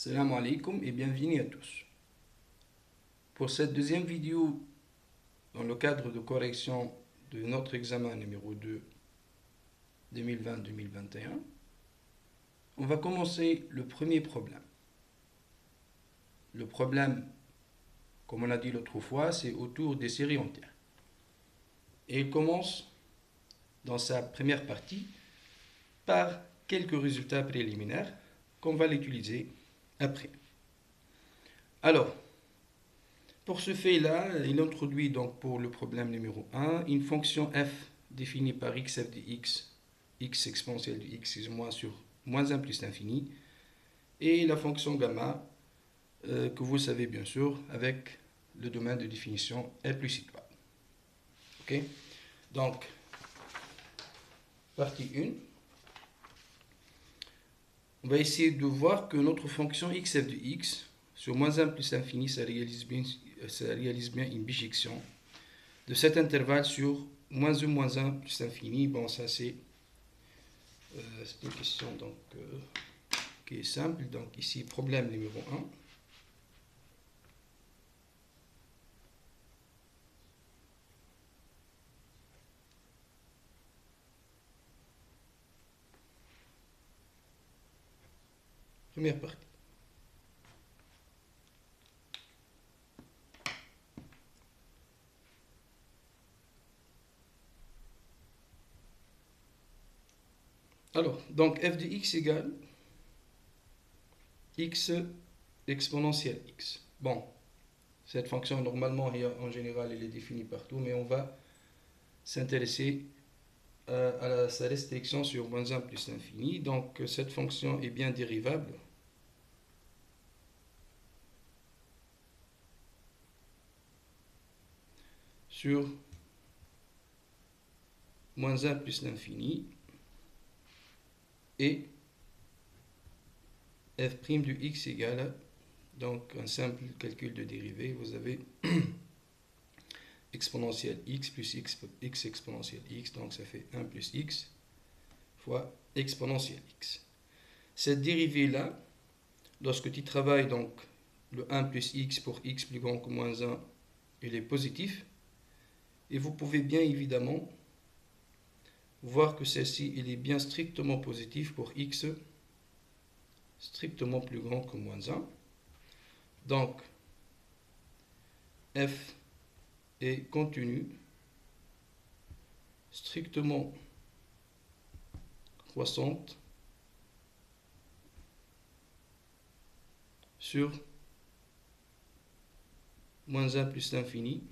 Salam alaikum et bienvenue à tous. Pour cette deuxième vidéo, dans le cadre de correction de notre examen numéro 2 2020-2021, on va commencer le premier problème. Le problème, comme on a dit l'autre fois, c'est autour des séries entières. Et il commence dans sa première partie par quelques résultats préliminaires qu'on va l'utiliser après. Alors, pour ce fait-là, il introduit donc pour le problème numéro 1 une fonction f définie par xf de x exponentielle de x sur moins 1 plus l'infini, et la fonction gamma que vous savez bien sûr avec le domaine de définition L plus étoile. Ok. Donc, partie 1, on va essayer de voir que notre fonction xf de x sur moins 1 plus l'infini, ça réalise bien une bijection de cet intervalle sur moins 1 plus l'infini. Bon, ça c'est une question donc, qui est simple. Donc ici, problème numéro 1. Première partie. Alors, donc f de x égale x exponentielle x. Bon, cette fonction, normalement, en général, elle est définie partout, mais on va s'intéresser à sa restriction sur moins 1 plus l'infini. Donc, cette fonction est bien dérivable sur moins 1 plus l'infini et f' de x égale, donc un simple calcul de dérivée, vous avez exponentielle x plus x exponentielle x, donc ça fait 1 plus x fois exponentielle x. Cette dérivée-là, lorsque tu travailles donc le 1 plus x pour x plus grand que moins 1, il est positif. Et vous pouvez bien évidemment voir que celle-ci, il est bien strictement positif pour x strictement plus grand que moins 1. Donc, f est continu, strictement croissante sur moins 1 plus l'infini.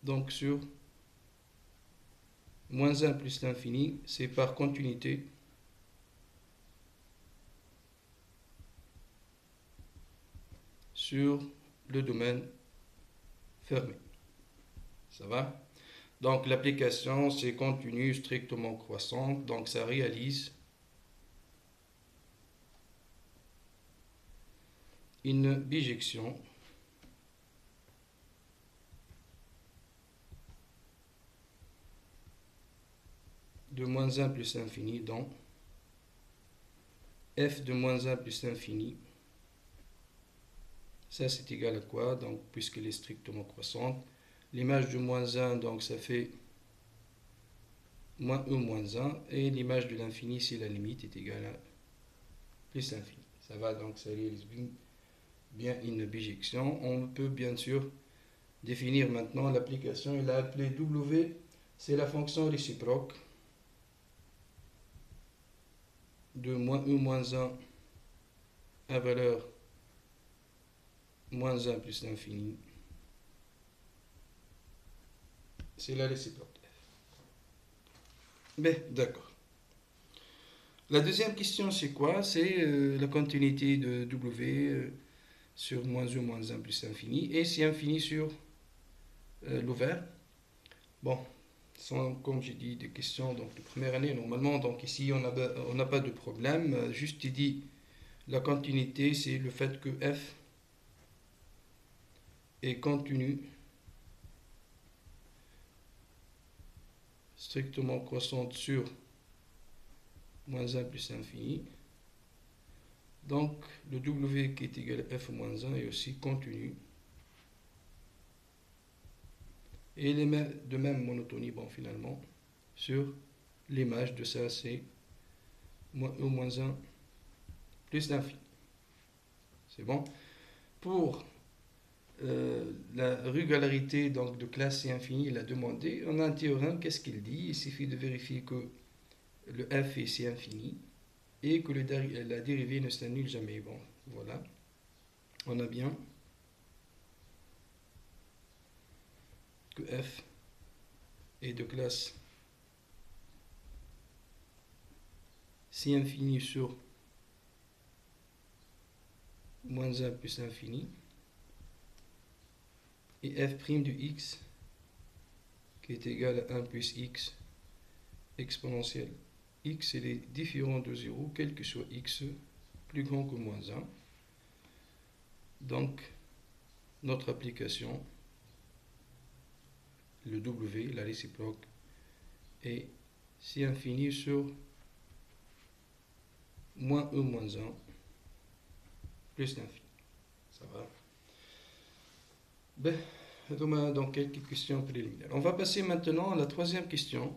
Donc sur moins 1 plus l'infini, c'est par continuité sur le domaine fermé. Ça va? Donc l'application, c'est continu, strictement croissante, donc ça réalise une bijection de moins 1 plus l'infini dans f de moins 1 plus l'infini. Ça, c'est égal à quoi? Donc, puisqu'elle est strictement croissante, l'image de moins 1, donc ça fait moins e moins 1, et l'image de l'infini, si la limite est égale à plus l'infini. Ça va, donc ça réalise bien une bijection. On peut bien sûr définir maintenant l'application. Il a appelé W, c'est la fonction réciproque de moins e moins 1 à valeur moins 1 plus l'infini. C'est la réciproque f. Ben, d'accord. La deuxième question, c'est quoi? C'est la continuité de W sur moins e moins 1 plus l'infini, et c'est infini sur l'ouvert. Bon, sont, comme j'ai dit, des questions donc, de première année normalement. Donc ici, on n'a pas de problème. Juste dit, la continuité, c'est le fait que f est continu, strictement croissante sur moins 1 plus l'infini. Donc, le W qui est égal à f moins 1 est aussi continu. Et il est de même monotonie, bon, finalement, sur l'image de ça, c'est E moins 1 plus l'infini. C'est bon. Pour la régularité donc, de classe C infini, il a demandé, on a un théorème, qu'est-ce qu'il dit? Il suffit de vérifier que le f est C infini et que la dérivée ne s'annule jamais. Bon, voilà. On a bien que f est de classe C infini sur moins 1 plus l'infini et f' de x qui est égal à 1 plus x exponentielle x est différent de 0 quel que soit x plus grand que moins 1. Donc notre application, le w, la réciproque, est C infini sur moins E moins 1 plus l'infini. Ça va? Ben, donc quelques questions préliminaires. On va passer maintenant à la troisième question.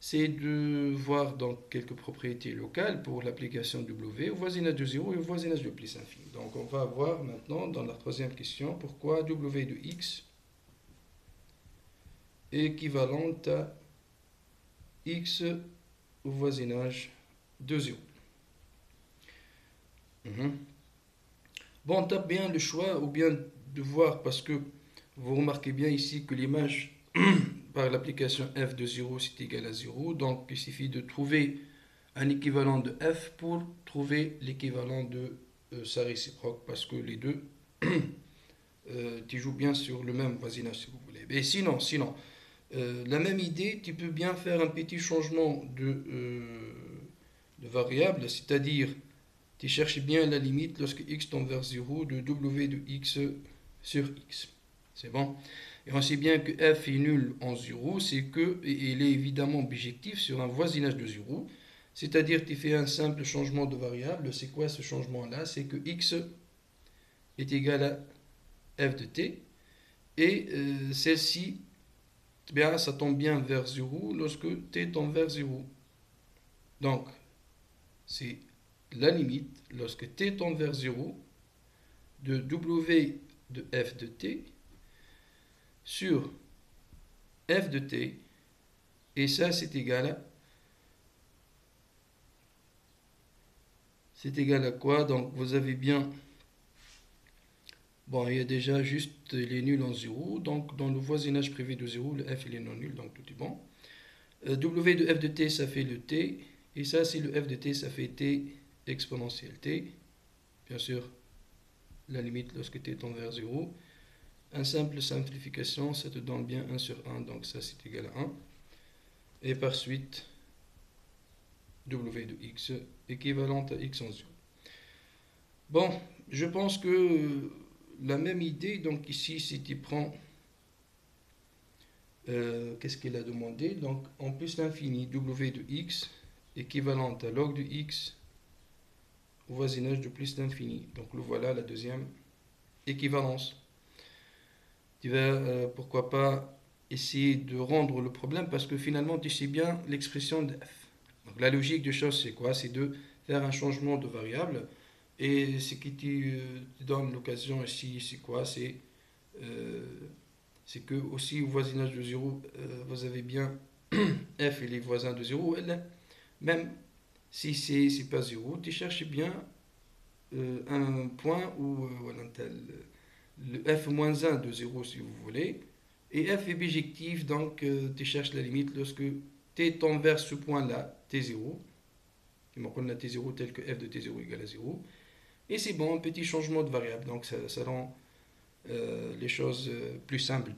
C'est de voir donc quelques propriétés locales pour l'application W au voisinage de 0 et au voisinage de plus infini. Donc on va voir maintenant dans la troisième question pourquoi W de x est équivalente à x au voisinage de 0. Bon, on tape bien le choix ou bien de voir parce que vous remarquez bien ici que l'image par l'application f de 0 c'est égal à 0. Donc il suffit de trouver un équivalent de f pour trouver l'équivalent de sa réciproque parce que les deux tu joues bien sur le même voisinage si vous voulez. Mais sinon la même idée, tu peux bien faire un petit changement de variable, c'est-à-dire tu cherches bien la limite lorsque x tend vers 0 de w de x sur x. C'est bon? Et on sait bien que f est nul en 0, c'est que il est évidemment bijectif sur un voisinage de 0. C'est-à-dire tu fais un simple changement de variable. C'est quoi ce changement-là? C'est que x est égal à f de t. Et celle-ci, bien, ça tombe bien vers 0 lorsque t tend vers 0. Donc, c'est la limite lorsque t tend vers 0 de w de f de t sur f de t, et ça c'est égal à quoi? Donc vous avez bien, bon, il y a déjà juste les nuls en 0, donc dans le voisinage privé de 0 le f il est non nul, donc tout est bon. W de f de t ça fait le t, et ça c'est le f de t, ça fait t exponentielle t, bien sûr la limite lorsque t tend vers 0. Une simple simplification, ça te donne bien 1 sur 1, donc ça c'est égal à 1. Et par suite, w de x équivalente à x en 0. Bon, je pense que la même idée, donc ici, si tu prends, qu'est-ce qu'il a demandé? Donc en plus l'infini, w de x équivalente à log de x au voisinage de plus l'infini. Donc le voilà, la deuxième équivalence. Tu vas, pourquoi pas, essayer de rendre le problème parce que finalement, tu sais bien l'expression de f. Donc la logique des choses, c'est quoi? C'est de faire un changement de variable. Et ce qui te donne l'occasion ici, c'est quoi? C'est que aussi au voisinage de 0, vous avez bien f et les voisins de 0. Même si c'est pas 0, tu cherches bien un point où voilà, le f-1 de 0 si vous voulez, et f est bijectif, donc tu cherches la limite lorsque t tend vers ce point-là, t0, tu m'en la t0 tel que f de t0 égale à 0, et c'est bon, un petit changement de variable, donc ça rend les choses plus simples.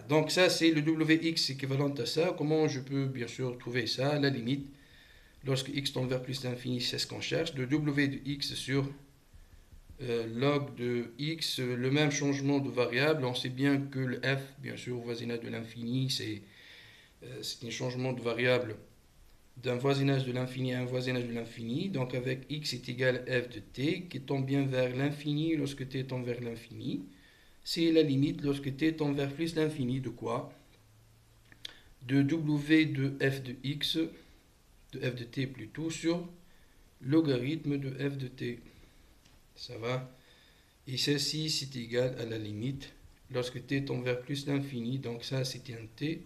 Donc ça c'est le wx équivalent à ça. Comment je peux bien sûr trouver ça? La limite, lorsque x tend vers plus l'infini, c'est ce qu'on cherche, de w de x sur log de x, le même changement de variable. On sait bien que le f, bien sûr, au voisinage de l'infini, c'est un changement de variable d'un voisinage de l'infini à un voisinage de l'infini, donc avec x est égal à f de t, qui tend bien vers l'infini lorsque t tend vers l'infini, c'est la limite lorsque t tend vers plus l'infini de quoi? De w de f de x, de f de t plutôt, sur logarithme de f de t. Ça va? Et celle-ci, c'est égal à la limite lorsque t tend vers plus l'infini, donc ça, c'était un t.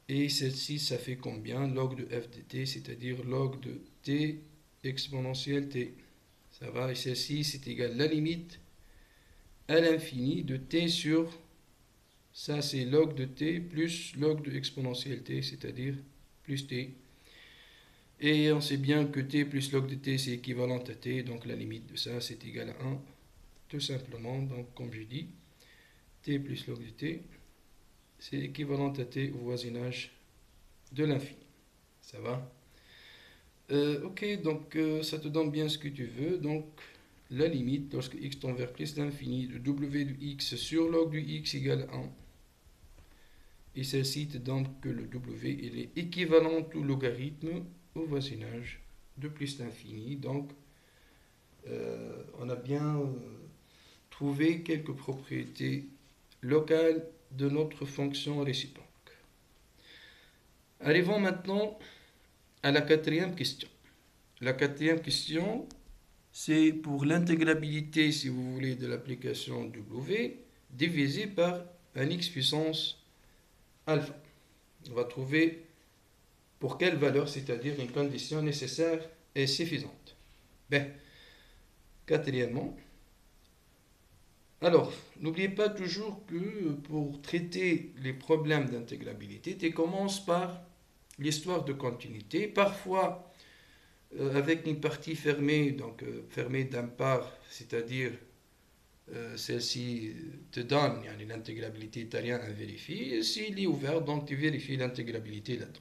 Et celle-ci, ça fait combien? Log de f de t, c'est-à-dire log de t exponentielle t. Ça va? Et celle-ci, c'est égal à la limite à l'infini de t sur, ça c'est log de t plus log de exponentielle t, c'est-à-dire plus t. Et on sait bien que t plus log de t, c'est équivalent à t, donc la limite de ça, c'est égal à 1, tout simplement. Donc comme je dis, t plus log de t, c'est équivalent à t au voisinage de l'infini. Ça va? Ok, donc ça te donne bien ce que tu veux. Donc la limite, lorsque x tend vers plus l'infini, de w de x sur log du x égale 1. Et celle-ci te donne que le w il est équivalent au logarithme au voisinage de plus l'infini. Donc on a bien trouvé quelques propriétés locales de notre fonction réciproque. Arrivons maintenant à la quatrième question. La quatrième question, c'est pour l'intégrabilité, si vous voulez, de l'application W, divisé par un x puissance alpha. On va trouver pour quelle valeur, c'est-à-dire une condition nécessaire et suffisante. Ben, quatrièmement, alors, n'oubliez pas toujours que pour traiter les problèmes d'intégrabilité, tu commences par l'histoire de continuité, parfois avec une partie fermée, donc fermée d'un part, c'est-à-dire celle-ci te donne l'intégrabilité, tu n'as rien à vérifier, et s'il est ouvert, donc tu vérifies l'intégrabilité là-dedans.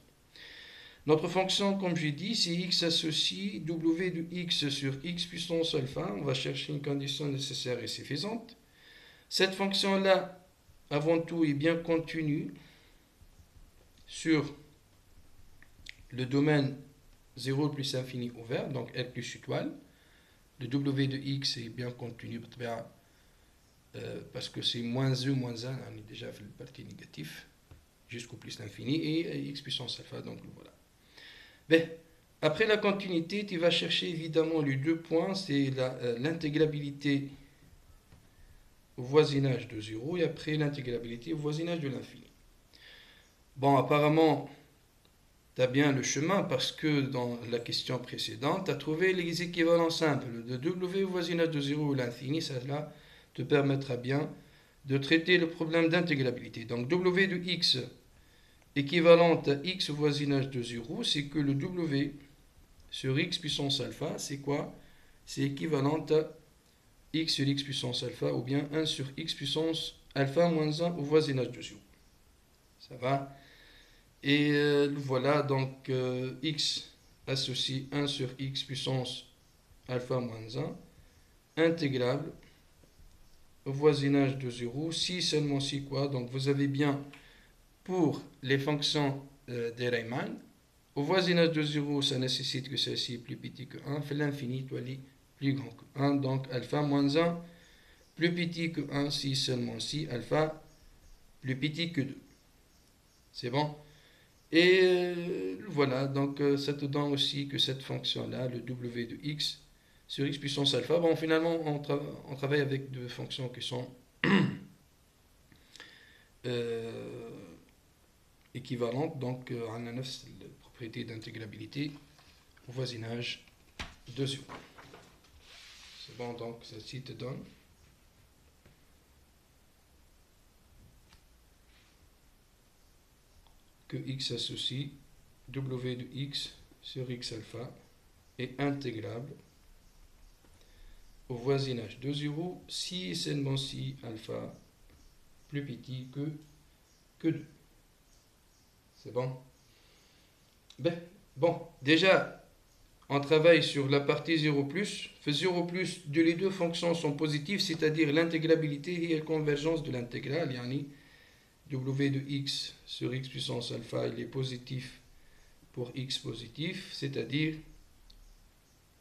Notre fonction, comme j'ai dit, c'est x associe w de x sur x puissance alpha, on va chercher une condition nécessaire et suffisante. Cette fonction-là, avant tout, est bien contenue sur le domaine 0 plus infini ouvert, donc L plus étoile. Le w de x est bien contenu parce que c'est moins e moins 1, on est déjà fait le parti négatif, jusqu'au plus l'infini, et x puissance alpha, donc voilà. Ben, après la continuité, tu vas chercher évidemment les deux points, c'est l'intégrabilité au voisinage de 0 et après l'intégrabilité au voisinage de l'infini. Bon, apparemment, tu as bien le chemin parce que dans la question précédente, tu as trouvé les équivalents simples de w au voisinage de 0 ou l'infini. Cela te permettra bien de traiter le problème d'intégrabilité. Donc w de x équivalente à x au voisinage de 0, c'est que le w sur x puissance alpha, c'est quoi? C'est équivalent à x sur x puissance alpha ou bien 1 sur x puissance alpha moins 1 au voisinage de 0. Ça va? Et voilà, donc x associe 1 sur x puissance alpha moins 1, intégrable au voisinage de 0, si seulement si quoi? Donc vous avez bien pour les fonctions de Riemann, au voisinage de 0, ça nécessite que celle-ci est plus petit que 1, fait l'infini, toi, plus grand que 1, donc alpha moins 1, plus petit que 1, si seulement si, alpha plus petit que 2. C'est bon? Et voilà, donc ça te donne aussi que cette fonction-là, le w de x sur x puissance alpha, bon, finalement, on travaille avec deux fonctions qui sont équivalentes, donc on a la propriété d'intégrabilité au voisinage de 0. C'est bon, donc ceci te donne que x associe w de x sur x alpha est intégrable au voisinage de 0 si et seulement si alpha plus petit que 2. C'est bon? Ben, bon, déjà, on travaille sur la partie 0+. Fait 0+, les deux fonctions sont positives, c'est-à-dire l'intégrabilité et la convergence de l'intégrale, yani w de x sur x puissance alpha, il est positif pour x positif, c'est-à-dire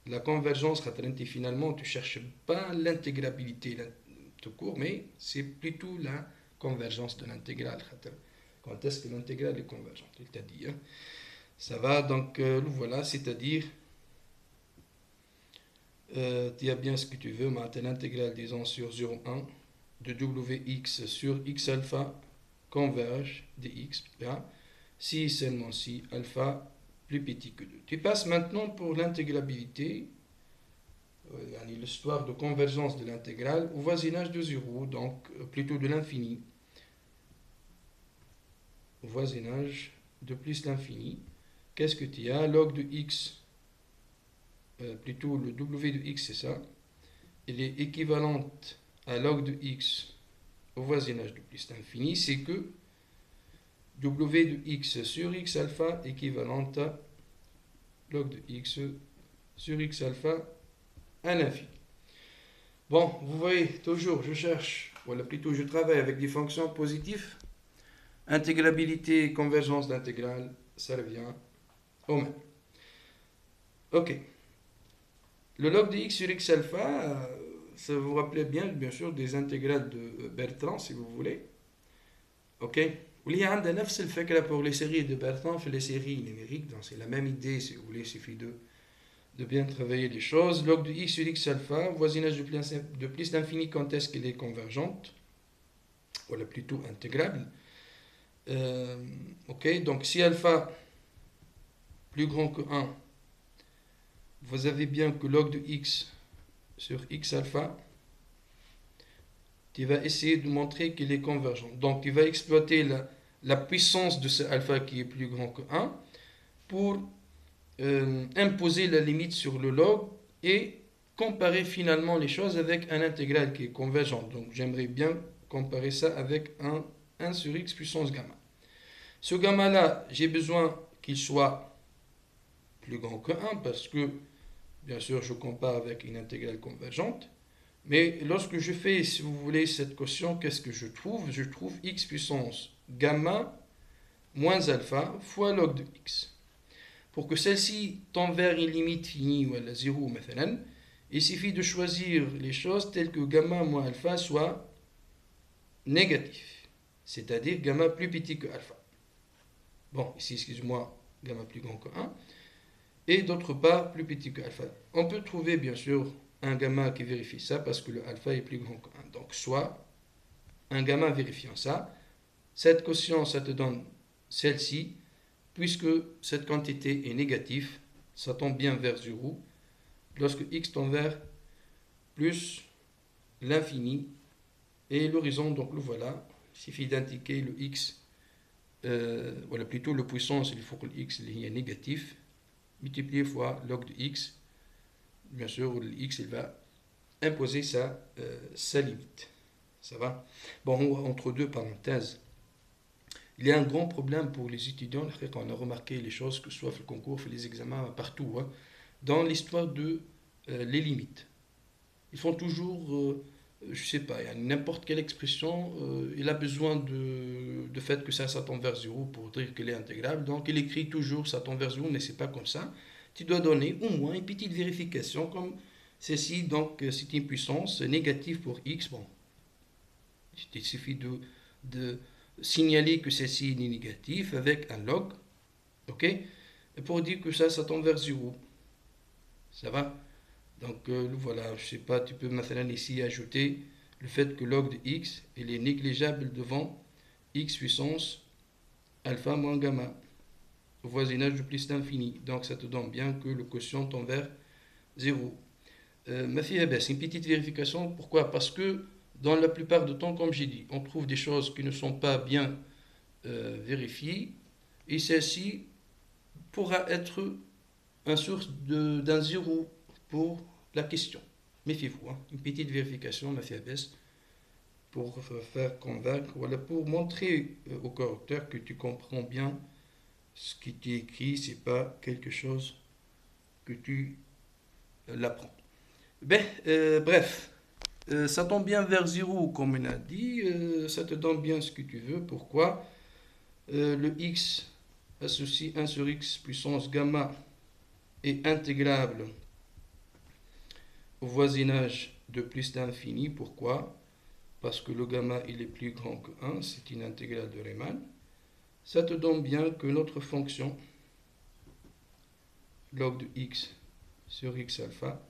la convergence, finalement, tu ne cherches pas l'intégrabilité tout court, mais c'est plutôt la convergence de l'intégrale. Quand est-ce que l'intégrale est convergente? Il t'a dit. Hein? Ça va, donc voilà, c'est-à-dire, tu as bien ce que tu veux, mais l'intégrale, disons, sur 0,1 de wx sur x alpha converge dx, hein, si seulement si alpha plus petit que 2. Tu passes maintenant pour l'intégrabilité, l'histoire de convergence de l'intégrale au voisinage de 0, donc plutôt de l'infini. Au voisinage de plus l'infini. Qu'est-ce que tu as? Log de x, plutôt le w de x, c'est ça. Elle est équivalente à log de x au voisinage de plus l'infini, c'est que w de x sur x alpha équivalente à log de x sur x alpha à l'infini. Bon, vous voyez, toujours, je cherche, voilà, plutôt je travaille avec des fonctions positives. Intégrabilité, convergence d'intégrale, ça revient au même. Ok. Le log de x sur x alpha, ça vous rappelait bien sûr, des intégrales de Bertrand, si vous voulez. Ok. Il y a نفس الفكرة pour les séries de Bertrand, fait les séries numériques, donc c'est la même idée, si vous voulez, il suffit de bien travailler les choses. Log de x sur x alpha, voisinage de plus l'infini, quand est-ce qu'elle est convergente? Voilà, plutôt intégrable. Ok, donc si alpha plus grand que 1, vous avez bien que log de x sur x alpha, tu vas essayer de montrer qu'il est convergent. Donc tu vas exploiter la puissance de ce alpha qui est plus grand que 1 pour imposer la limite sur le log et comparer finalement les choses avec un intégral qui est convergent. Donc j'aimerais bien comparer ça avec un 1 sur x puissance gamma. Ce gamma-là, j'ai besoin qu'il soit plus grand que 1 parce que, bien sûr, je compare avec une intégrale convergente. Mais lorsque je fais, si vous voulez, cette quotient, qu'est-ce que je trouve? Je trouve x puissance gamma moins alpha fois log de x. Pour que celle-ci tend vers une limite finie ou à la 0, il suffit de choisir les choses telles que gamma moins alpha soit négatif, c'est-à-dire gamma plus petit que alpha. Bon, ici, excuse-moi, gamma plus grand que 1. Et d'autre part, plus petit que alpha. On peut trouver, bien sûr, un gamma qui vérifie ça parce que le alpha est plus grand que 1. Donc, soit un gamma vérifiant ça, cette quotient, ça te donne celle-ci, puisque cette quantité est négative, ça tombe bien vers 0. Lorsque x tend vers plus l'infini et l'horizon, donc le voilà, il suffit d'indiquer le x, voilà, plutôt le puissance, il faut que le x est négatif, multiplié fois log de x, bien sûr, le x, il va imposer sa limite. Ça va? Bon, entre deux parenthèses, il y a un grand problème pour les étudiants, on a remarqué les choses, que ce soit le concours, les examens, partout, hein, dans l'histoire de les limites. Ils font toujours, je sais pas, n'importe quelle expression, il a besoin de fait que ça tend vers 0 pour dire qu'elle est intégrable. Donc il écrit toujours ça tend vers 0, mais c'est pas comme ça. Tu dois donner au moins une petite vérification comme ceci. Donc c'est une puissance négative pour x. Bon, il suffit de signaler que ceci est négatif avec un log, ok, et pour dire que ça tend vers 0. Ça va? Donc voilà, je sais pas, tu peux maintenant ici ajouter le fait que log de x, il est négligeable devant x puissance alpha moins gamma, au voisinage de plus l'infini. Donc ça te donne bien que le quotient tend vers 0. Ma fille, c'est une petite vérification. Pourquoi? Parce que dans la plupart du temps, comme j'ai dit, on trouve des choses qui ne sont pas bien vérifiées, et celle-ci pourra être une source d'un 0 pour la question. Méfiez-vous, hein. Une petite vérification, ma faiblesse, pour faire convaincre, voilà, pour montrer au correcteur que tu comprends bien ce qui t'est écrit, c'est pas quelque chose que tu l'apprends. Bref, ça tombe bien vers 0, comme on a dit, ça te donne bien ce que tu veux. Pourquoi? Le x associe 1 sur x puissance gamma est intégrable au voisinage de plus d'infini. Pourquoi? Parce que le gamma il est plus grand que 1, c'est une intégrale de Riemann. Ça te donne bien que notre fonction log de x sur x alpha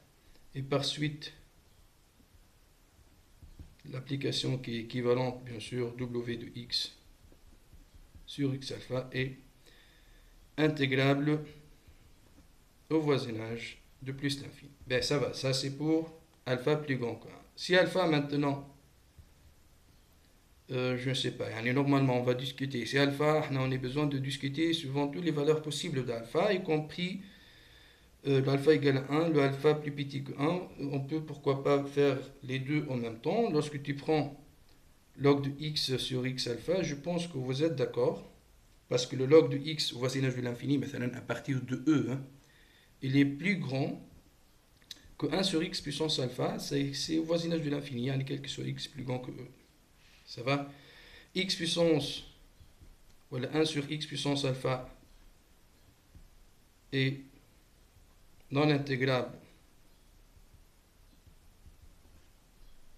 et par suite l'application qui est équivalente bien sûr w de x sur x alpha est intégrable au voisinage de plus l'infini. Ben ça va, ça c'est pour alpha plus grand que 1. Si alpha maintenant, je ne sais pas, normalement on va discuter. Si alpha, on a besoin de discuter suivant toutes les valeurs possibles d'alpha, y compris l'alpha égale à 1, le alpha plus petit que 1. On peut pourquoi pas faire les deux en même temps. Lorsque tu prends log de x sur x alpha, je pense que vous êtes d'accord, parce que le log de x au voisinage de l'infini, à partir de e, il est plus grand que 1 sur x puissance alpha, c'est au voisinage de l'infini, quel que soit x plus grand que e. Ça va? X puissance, voilà, 1 sur x puissance alpha est non intégrable.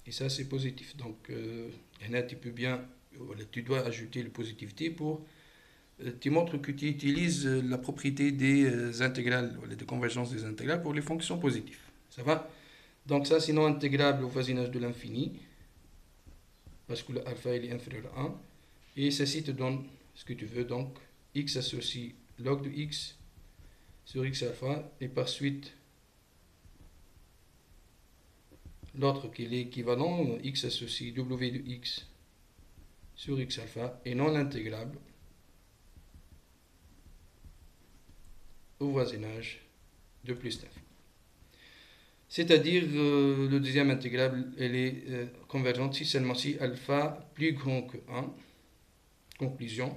Et ça, c'est positif. Donc, tu peux bien, voilà, tu dois ajouter le positivité pour tu montres que tu utilises la propriété des intégrales, de convergence des intégrales pour les fonctions positives. Ça va? Donc ça, c'est non intégrable au voisinage de l'infini, parce que le alpha il est inférieur à 1. Et ceci te donne ce que tu veux, donc x associe log de x sur x alpha, et par suite, l'autre qui est l'équivalent, x associe w de x sur x alpha, est non intégrable au voisinage de plus d'infini. C'est-à-dire, le deuxième intégrable, elle est convergente si seulement si alpha plus grand que 1. Conclusion.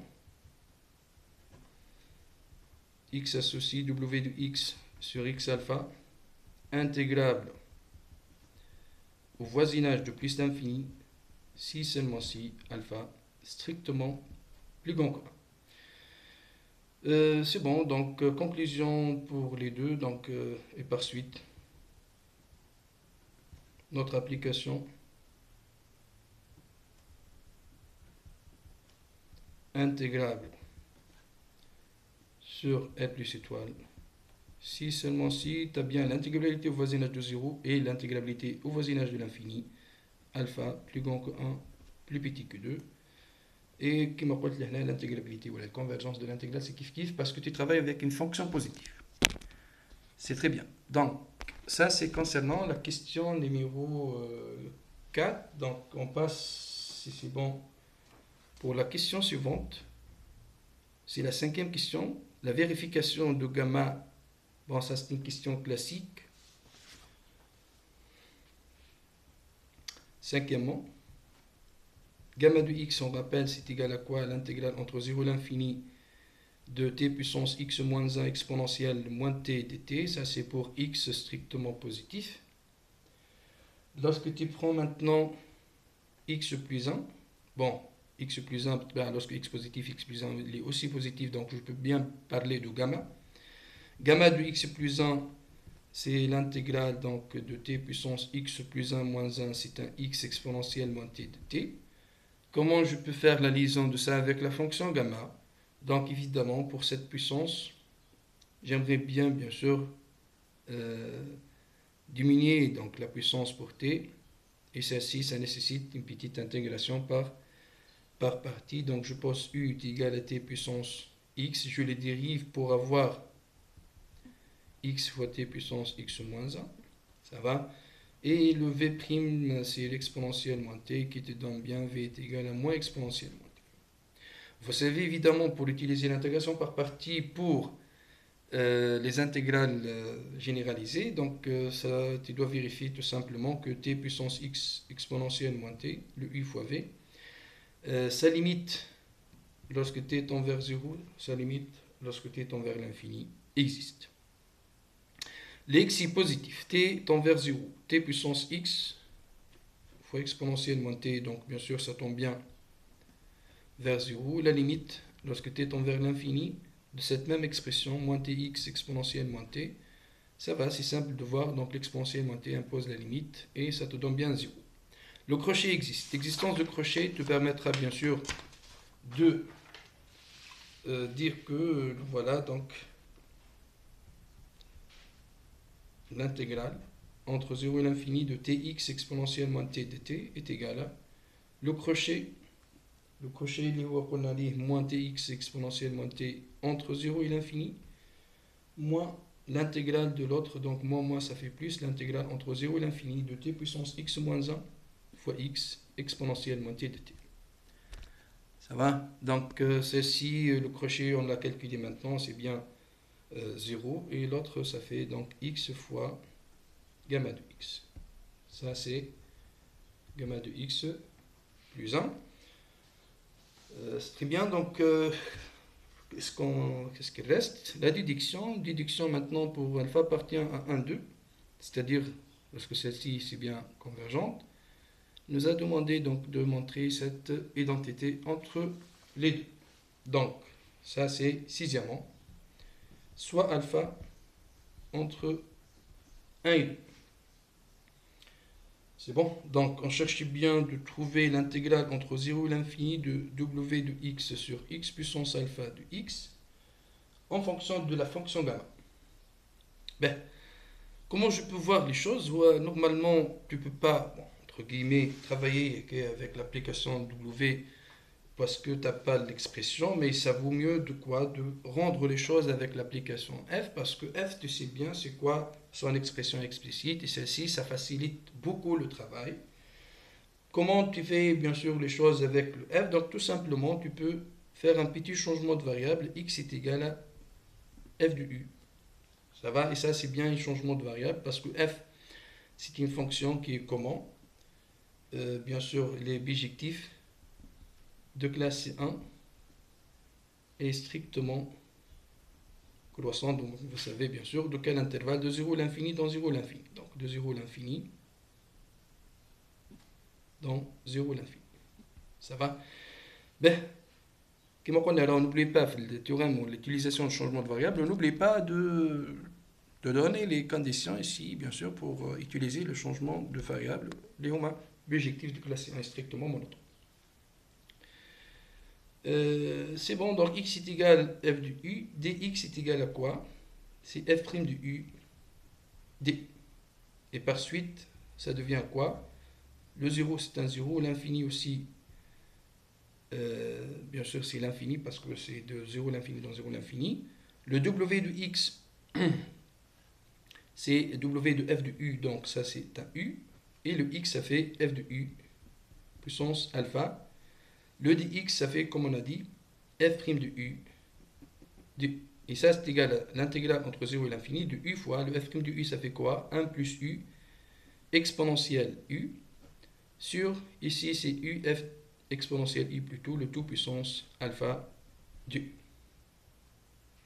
X associe w de x sur x alpha, intégrable au voisinage de plus d'infini, si seulement si alpha strictement plus grand que 1. C'est bon, donc conclusion pour les deux, donc, et par suite, notre application intégrable sur R plus étoile, si seulement si tu as bien l'intégrabilité au voisinage de 0 et l'intégrabilité au voisinage de l'infini, alpha plus grand que 1, plus petit que 2. Et qui m'a dit l'intégrabilité ou la convergence de l'intégrale, c'est kiff-kiff parce que tu travailles avec une fonction positive. C'est très bien. Donc, ça c'est concernant la question numéro 4. Donc, on passe, si c'est bon, pour la question suivante. C'est la 5e question. La vérification de gamma. Bon, ça c'est une question classique. 5e, gamma de x, on rappelle, c'est égal à quoi? L'intégrale entre 0 et l'infini de t puissance x moins 1 exponentielle moins t dt. Ça, c'est pour x strictement positif. Lorsque tu prends maintenant x plus 1, bon, x plus 1, ben, lorsque x positif, x plus 1 il est aussi positif, donc je peux bien parler de gamma. Gamma de x plus 1, c'est l'intégrale donc de t puissance x plus 1 moins 1, c'est un x exponentielle moins t de t. Comment je peux faire la liaison de ça avec la fonction gamma? Donc évidemment, pour cette puissance, j'aimerais bien sûr diminuer donc, la puissance pour t, et celle-ci, ça nécessite une petite intégration par partie. Donc je pose u est égal à t puissance x, je les dérive pour avoir x fois t puissance x moins 1, ça va. Et le v', c'est l'exponentielle moins t qui te donne bien v est égal à moins exponentielle moins t. Vous savez évidemment pour utiliser l'intégration par partie pour les intégrales généralisées, donc ça, tu dois vérifier tout simplement que t puissance x exponentielle moins t, le u fois v, sa limite lorsque t tend vers 0, sa limite lorsque t tend vers l'infini existe. Les x est positif, t tend vers 0, t puissance x fois exponentielle moins t, donc bien sûr ça tombe bien vers 0, la limite lorsque t tend vers l'infini de cette même expression, moins tx exponentielle moins t, ça va, c'est simple de voir, donc l'exponentielle moins t impose la limite, et ça te donne bien 0. Le crochet existe. L'existence de crochet te permettra bien sûr de dire que, voilà, donc, l'intégrale entre 0 et l'infini de tx exponentielle moins t dt est égale à le crochet اللي هو قلنا ليه moins tx exponentielle moins t entre 0 et l'infini moins l'intégrale de l'autre, donc moins ça fait plus, l'intégrale entre 0 et l'infini de t puissance x moins 1 fois x exponentielle moins t de t. Ça va? Donc ceci, le crochet on l'a calculé maintenant, c'est bien 0, et l'autre ça fait donc x fois gamma de x. Ça c'est gamma de x plus 1. C'est très bien, donc qu'est-ce qu'il reste? La déduction. Déduction maintenant pour alpha appartient à 1, 2, c'est-à-dire, parce que celle-ci c'est bien convergente, nous a demandé donc de montrer cette identité entre les deux. Donc, ça c'est sixièmement, soit alpha entre 1 et 2. C'est bon. Donc, on cherche bien de trouver l'intégrale entre 0 et l'infini de w de x sur x puissance alpha de x en fonction de la fonction gamma. Ben, comment je peux voir les choses? Normalement, tu ne peux pas, bon, entre guillemets, travailler avec l'application w parce que tu n'as pas l'expression, mais ça vaut mieux de quoi? De rendre les choses avec l'application f, parce que f, tu sais bien, c'est quoi son expression explicite, et celle-ci, ça facilite beaucoup le travail. Comment tu fais, bien sûr, les choses avec le f? Donc, tout simplement, tu peux faire un petit changement de variable, x est égal à f de u. Ça va? Et ça, c'est bien un changement de variable, parce que f, c'est une fonction qui est comment? Bien sûr, les bijectifs de classe 1 est strictement croissant, donc vous savez bien sûr de quel intervalle, de 0 à l'infini dans 0 à l'infini. Donc de 0 à l'infini dans 0 à l'infini. Ça va? Ben, comme on n'oublie pas le théorème ou l'utilisation de changement de variable, n'oublie pas de donner les conditions ici, bien sûr, pour utiliser le changement de variable. Les bijectifs de classe 1 est strictement monotone. C'est bon, donc x est égal à f de u, dx est égal à quoi? C'est f' de u d. Et par suite, ça devient quoi? Le 0 c'est un 0, l'infini aussi, bien sûr c'est l'infini parce que c'est de 0 à l'infini dans 0 à l'infini. Le w de x, c'est w de f de u, donc ça c'est un u. Et le x ça fait f de u puissance alpha. Le dx, ça fait, comme on a dit, f' de u. Et ça, c'est égal à l'intégrale entre 0 et l'infini de u fois le f' de u, ça fait quoi? 1 plus u exponentielle u sur, ici, c'est u f exponentielle u plutôt, le tout puissance alpha de u.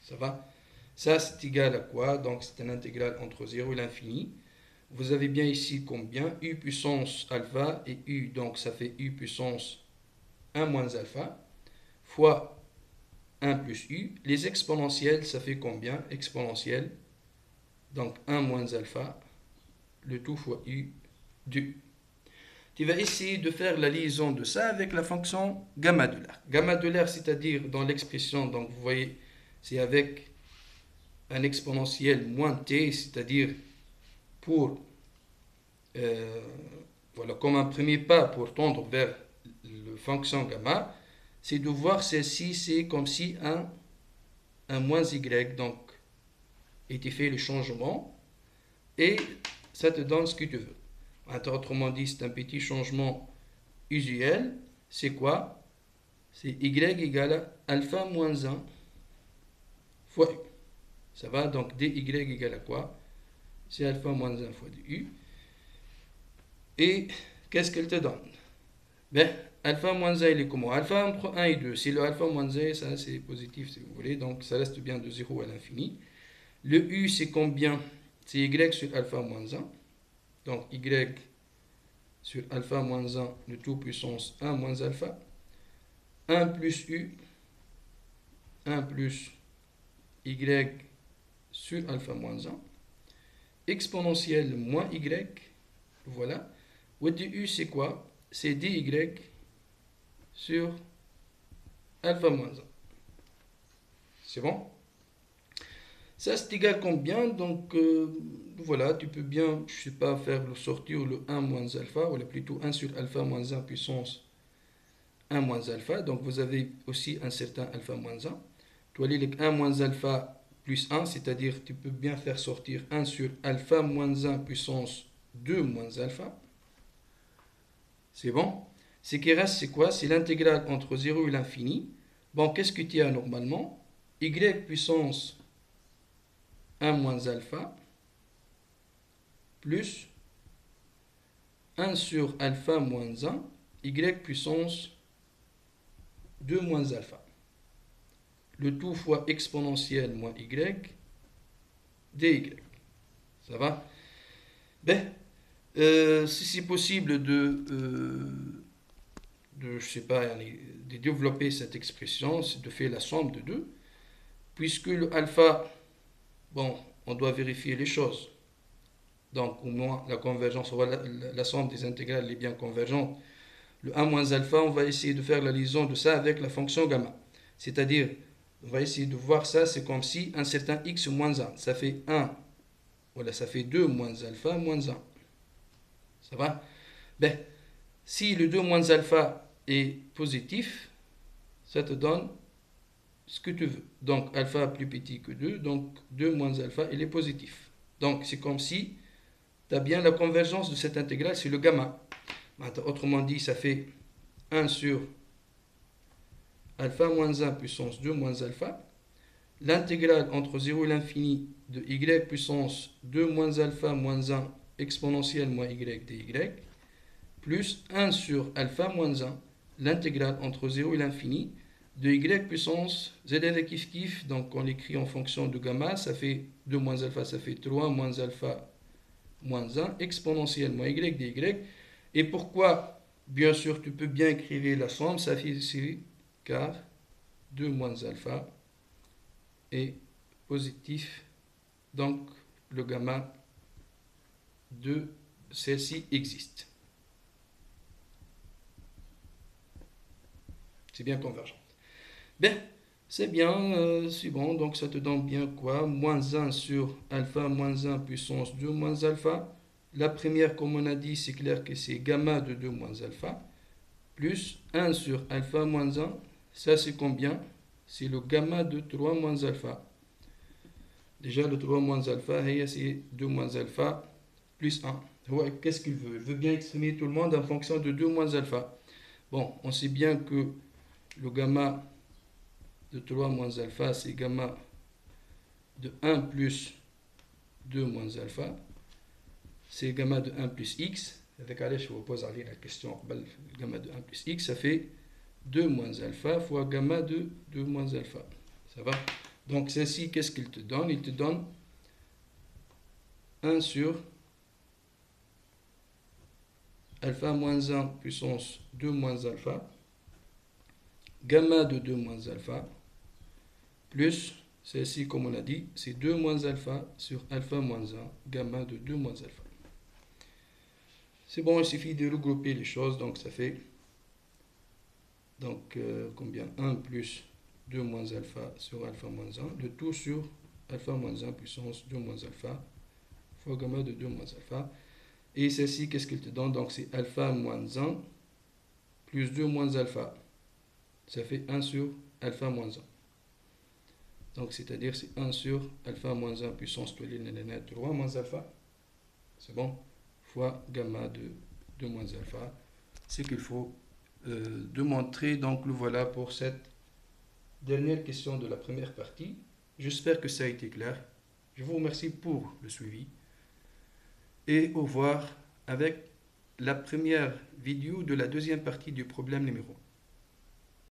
Ça va? Ça, c'est égal à quoi? Donc, c'est une intégrale entre 0 et l'infini. Vous avez bien ici combien? U puissance alpha et u, donc ça fait u puissance 1 moins alpha, fois 1 plus u. Les exponentielles, ça fait combien? Exponentielle, donc 1 moins alpha, le tout fois u de u. Tu vas essayer de faire la liaison de ça avec la fonction gamma de l'air. Gamma de l'air, c'est-à-dire dans l'expression, donc vous voyez, c'est avec un exponentiel moins t, c'est-à-dire pour, voilà, comme un premier pas pour tendre vers la fonction gamma, c'est de voir celle-ci, c'est comme si un moins y, donc, et tu fais le changement, et ça te donne ce que tu veux. Autrement dit, c'est un petit changement usuel, c'est quoi? C'est y égale à alpha moins 1 fois u. Ça va, donc dy égale à quoi? C'est alpha moins 1 fois du. Et qu'est-ce qu'elle te donne? Ben, alpha moins 1, il est comment? Alpha entre 1 et 2. Si le alpha moins 1, ça c'est positif si vous voulez, donc ça reste bien de 0 à l'infini. Le u, c'est combien? C'est y sur alpha moins 1. Donc y sur alpha moins 1, le tout puissance 1 moins alpha. 1 plus u, 1 plus y sur alpha moins 1, exponentielle moins y, voilà. Ou du c'est quoi? C'est dy sur alpha moins 1. C'est bon? Ça, c'est égal combien? Donc, voilà, tu peux bien, je sais pas, faire le sortir le 1 moins alpha, ou plutôt 1 sur alpha moins 1 puissance 1 moins alpha. Donc, vous avez aussi un certain alpha moins 1. Tu as les 1 moins alpha plus 1, c'est-à-dire tu peux bien faire sortir 1 sur alpha moins 1 puissance 2 moins alpha. C'est bon? Ce qui reste, c'est quoi? C'est l'intégrale entre 0 et l'infini. Bon, qu'est-ce que tu as normalement? Y puissance 1 moins alpha plus 1 sur alpha moins 1, y puissance 2 moins alpha. Le tout fois exponentielle moins y, dy. Ça va? Ben, si c'est possible je sais pas, de développer cette expression, c'est de faire la somme de 2, puisque le alpha, bon, on doit vérifier les choses. Donc, au moins, la convergence, la somme des intégrales est bien convergente. Le 1 moins alpha, on va essayer de faire la liaison de ça avec la fonction gamma. C'est-à-dire, on va essayer de voir ça, c'est comme si un certain x moins 1, ça fait 1, voilà, ça fait 2 moins alpha moins 1. Ça va? Ben, si le 2 moins alpha est positif, ça te donne ce que tu veux. Donc, alpha plus petit que 2, donc 2 moins alpha, il est positif. Donc, c'est comme si tu as bien la convergence de cette intégrale, c'est le gamma. Autrement dit, ça fait 1 sur alpha moins 1 puissance 2 moins alpha. L'intégrale entre 0 et l'infini de y puissance 2 moins alpha moins 1 exponentielle moins y dy, plus 1 sur alpha moins 1, l'intégrale entre 0 et l'infini de y puissance z kiff kiff, donc on l'écrit en fonction de gamma, ça fait 2 moins alpha, ça fait 3 moins alpha moins 1, exponentielle moins y dy. Et pourquoi? Bien sûr, tu peux bien écrire la somme, ça fait ici, car 2 moins alpha est positif, donc le gamma de celle-ci existe. C'est bien convergent. Bien, c'est bien, c'est bon, donc ça te donne bien quoi? Moins 1 sur alpha moins 1 puissance 2 moins alpha. La première, comme on a dit, c'est clair que c'est gamma de 2 moins alpha, plus 1 sur alpha moins 1, ça c'est combien? C'est le gamma de 3 moins alpha. Déjà, le 3 moins alpha, c'est 2 moins alpha plus 1. Ouais, qu'est-ce qu'il veut? Il veut bien exprimer tout le monde en fonction de 2 moins alpha. Bon, on sait bien que le gamma de 3 moins alpha, c'est gamma de 1 plus 2 moins alpha. C'est gamma de 1 plus x. Avec allez, je vous pose la question. Gamma de 1 plus x, ça fait 2 moins alpha fois gamma de 2 moins alpha. Ça va? Donc, celle-ci, qu'est-ce qu'il te donne? Il te donne 1 sur alpha moins 1 puissance 2 moins alpha, gamma de 2 moins alpha, plus, celle-ci, comme on a dit, c'est 2 moins alpha sur alpha moins 1, gamma de 2 moins alpha. C'est bon, il suffit de regrouper les choses, donc ça fait donc combien? 1 plus 2 moins alpha sur alpha moins 1, le tout sur alpha moins 1 puissance 2 moins alpha fois gamma de 2 moins alpha. Et celle-ci, qu'est-ce qu'il te donne? Donc c'est alpha moins 1 plus 2 moins alpha. Ça fait 1 sur alpha moins 1. Donc c'est-à-dire c'est 1 sur alpha moins 1 puissance 3 moins alpha. C'est bon? Fois gamma de 2 moins alpha. C'est qu'il faut démontrer. Donc le voilà pour cette dernière question de la première partie. J'espère que ça a été clair. Je vous remercie pour le suivi. Et au revoir avec la première vidéo de la deuxième partie du problème numéro 1.